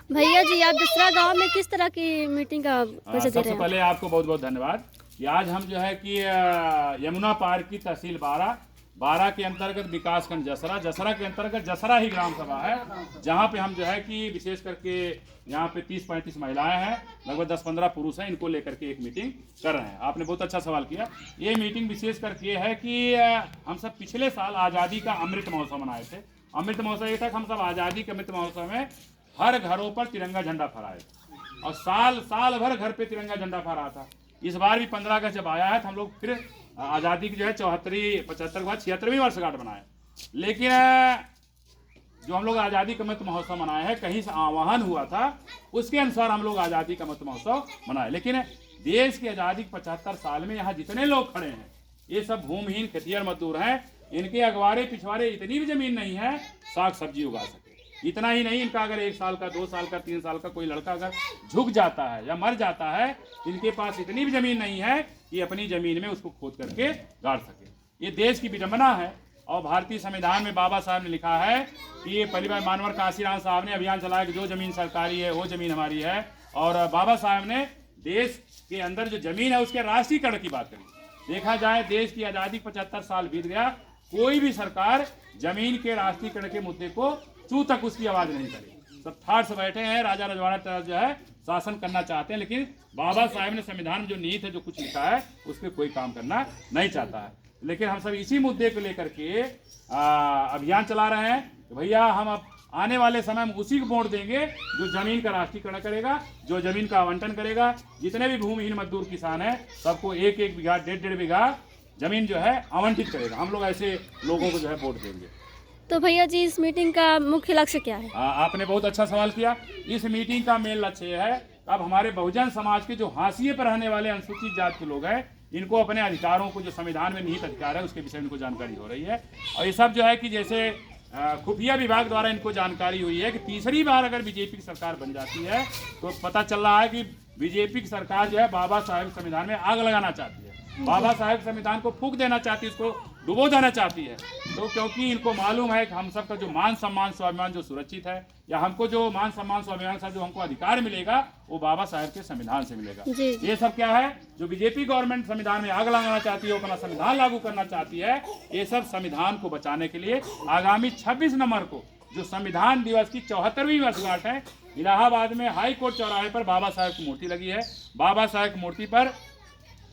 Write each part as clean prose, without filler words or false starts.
भैया जी, आप दूसरा गांव में किस तरह की मीटिंग का वजह दे सबसे रहे हैं? पहले आपको बहुत बहुत धन्यवाद कि आज हम जो है कि यमुना पार की तहसील बारा के अंतर्गत विकासखंड जसरा के अंतर्गत जसरा ही ग्राम सभा है, जहां पे हम जो है कि विशेष करके यहाँ पे 30-35 महिलाएं हैं, लगभग 10-15 पुरुष हैं, इनको लेकर के एक मीटिंग कर रहे हैं। आपने बहुत अच्छा सवाल किया। ये मीटिंग विशेष करके है कि हम सब पिछले साल आज़ादी का अमृत महोत्सव मनाए थे। अमृत महोत्सव ये था कि हम सब आज़ादी के अमृत महोत्सव में हर घरों पर तिरंगा झंडा फहराए और साल भर घर पे तिरंगा झंडा फहरा था। इस बार भी 15 अगस्त जब आया है तो हम लोग फिर आज़ादी की जो है 75 के बाद 76वीं वर्षगांठ मनाए। लेकिन जो हम लोग आज़ादी का अमृत महोत्सव मनाए हैं, कहीं से आह्वान हुआ था, उसके अनुसार हम लोग आज़ादी का अमृत महोत्सव मनाए। लेकिन देश की आज़ादी के 75 साल में यहाँ जितने लोग खड़े हैं, ये सब भूमिहीन खेतिहर मजदूर हैं। इनके अगवारे पिछवाड़े इतनी भी जमीन नहीं है साग सब्जी उगा सके। इतना ही नहीं, इनका अगर 1 साल का 2 साल का 3 साल का कोई लड़का अगर झुक जाता है या मर जाता है, इनके पास इतनी भी जमीन नहीं है कि अपनी जमीन में उसको खोद करके गाड़ सके। ये देश की विडंबना है। और भारतीय संविधान में बाबा साहब ने लिखा है कि ये पहली बार मानवर काशीराम साहब ने अभियान चलाया कि जो जमीन सरकारी है वो जमीन हमारी है। और बाबा साहब ने देश के अंदर जो जमीन है उसके राष्ट्रीयकरण की बात करी। देखा जाए, देश की आज़ादी 75 साल बीत गया, कोई भी सरकार जमीन के राष्ट्रीयकरण के मुद्दे को चू तक उसकी आवाज नहीं करी। सब ठाठ से बैठे हैं, राजा रजवाड़ा तरह जो है शासन करना चाहते हैं, लेकिन बाबा साहब ने संविधान में जो नीति है, जो कुछ लिखा है, उस पर कोई काम करना नहीं चाहता है। लेकिन हम सब इसी मुद्दे को लेकर के अभियान चला रहे हैं कि भैया हम अब आने वाले समय में उसी को वोट देंगे जो जमीन का राष्ट्रीयकरण करेगा, जो जमीन का आवंटन करेगा। जितने भी भूमिहीन मजदूर किसान हैं, सबको 1-1 बीघा 1.5 बीघा जमीन जो है आवंटित करेगा। हम लोग ऐसे लोगों को जो है वोट देंगे। तो भैया जी, इस मीटिंग का मुख्य लक्ष्य क्या है? आपने बहुत अच्छा सवाल किया। इस मीटिंग का मेन लक्ष्य यह है, अब हमारे बहुजन समाज के जो हाशिए पर रहने वाले अनुसूचित जाति के लोग हैं, इनको अपने अधिकारों को, जो संविधान में निहित अधिकार है, उसके विषय में इनको जानकारी हो रही है। और ये सब जो है कि जैसे खुफिया विभाग द्वारा इनको जानकारी हुई है कि तीसरी बार अगर बीजेपी की सरकार बन जाती है तो पता चल रहा है कि बीजेपी की सरकार जो है बाबा साहेब संविधान में आग लगाना चाहती है, बाबा साहेब संविधान को फूंक देना चाहती है, उसको डुबो देना चाहती है। तो क्योंकि इनको मालूम है कि हम सबका जो मान सम्मान स्वाभिमान जो सुरक्षित है, या हमको जो मान सम्मान स्वाभिमान से जो हमको अधिकार मिलेगा, वो बाबा साहेब के संविधान से मिलेगा। ये सब क्या है, जो बीजेपी गवर्नमेंट संविधान में आग लगाना चाहती है, अपना संविधान लागू करना चाहती है, ये सब संविधान को बचाने के लिए आगामी 26 नवंबर को जो संविधान दिवस की 74वीं वर्षगांठ है, इलाहाबाद में हाई कोर्ट चौराहे पर बाबा साहेब की मूर्ति लगी है। बाबा साहेब की मूर्ति पर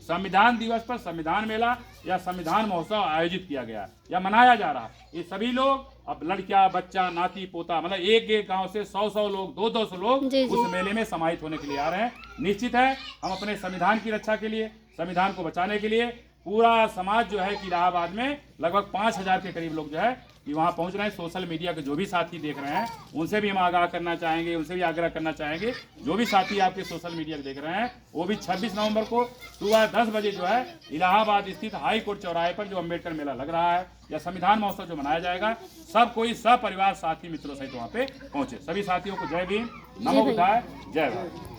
संविधान दिवस पर संविधान मेला या संविधान महोत्सव आयोजित किया गया या मनाया जा रहा है। ये सभी लोग, अब लड़कियां, बच्चा, नाती पोता, मतलब एक गांव से 100 लोग, 200 लोग उस मेले में समाहित होने के लिए आ रहे हैं। निश्चित है, हम अपने संविधान की रक्षा के लिए, संविधान को बचाने के लिए पूरा समाज जो है कि इलाहाबाद में लगभग 5000 के करीब लोग जो है कि वहाँ पहुँच रहे हैं। सोशल मीडिया के जो भी साथी देख रहे हैं, उनसे भी हम आगाह करना चाहेंगे, उनसे भी आग्रह करना चाहेंगे, जो भी साथी आपके सोशल मीडिया को देख रहे हैं, वो भी 26 नवंबर को सुबह 10 बजे जो है इलाहाबाद स्थित हाई कोर्ट चौराहे पर जो अम्बेडकर मेला लग रहा है या संविधान महोत्सव जो मनाया जाएगा, सब कोई सपरिवार साथी मित्रों सहित वहाँ पे पहुँचे। सभी साथियों को जय भीम, नमो बुद्धाय, जय भारत।